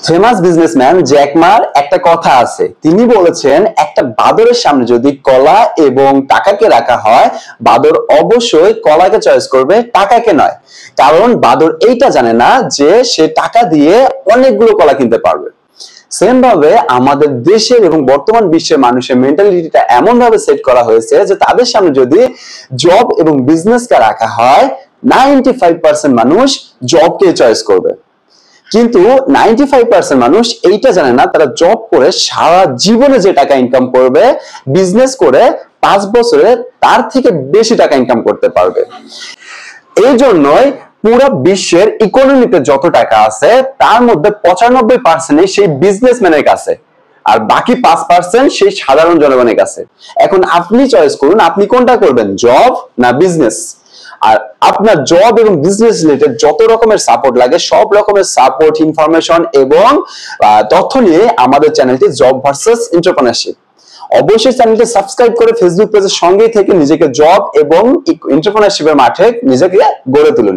Famous businessman Jack মার একটা কথা আছে, তিনি বলেছেন একটা বাদরের সামনে যদি কলা এবং টাকাকে রাখা হয়, বাদর অবশ্যই কলাকে চয়েস করবে, টাকাকে নয়। কারণ বাদর এইটা জানে না যে সে টাকা দিয়ে অনেকগুলো কলা কিনতে পারবে। সেম ভাবে আমাদের দেশের এবং বর্তমান বিশ্বের মানুষের মেন্টালিটিটা এমন ভাবে সেট করা হয়েছে যে তাদের সামনে যদি জব এবং বিজনেসকে রাখা হয়, 95% মানুষ জবকে চয়েস করবে। কিন্তু 95% মানুষ এইটা জানে না, তারা জব করে সারা জীবনে যে টাকা ইনকাম করবে, বিজনেস করে 5 বছরে তার থেকে বেশি টাকা ইনকাম করতে পারবে। এই জন্যই পুরো বিশ্বের ইকোনমিতে যত টাকা আছে তার মধ্যে 95% সেই বিজনেসম্যানের কাছে, আর বাকি 5% সেই সাধারণ জনগণের কাছে। এখন আপনি চয়েস করুন, আপনি কোনটা করবেন, জব না বিজনেস। আর আপনার জব এবং বিজনেস রিলেটেড যত রকমের সাপোর্ট লাগে, সব রকমের সাপোর্ট, ইনফরমেশন এবং তথ্য নিয়ে আমাদের চ্যানেলটি জব ভার্সেস এন্টারপ্রেনারশিপ। অবশ্যই চ্যানেলটি সাবস্ক্রাইব করে ফেসবুক পেজের সঙ্গেই থেকে নিজেকে জব এবং এন্টারপ্রেনারশিপের মাঠে নিজেকে গড়ে তুলুন।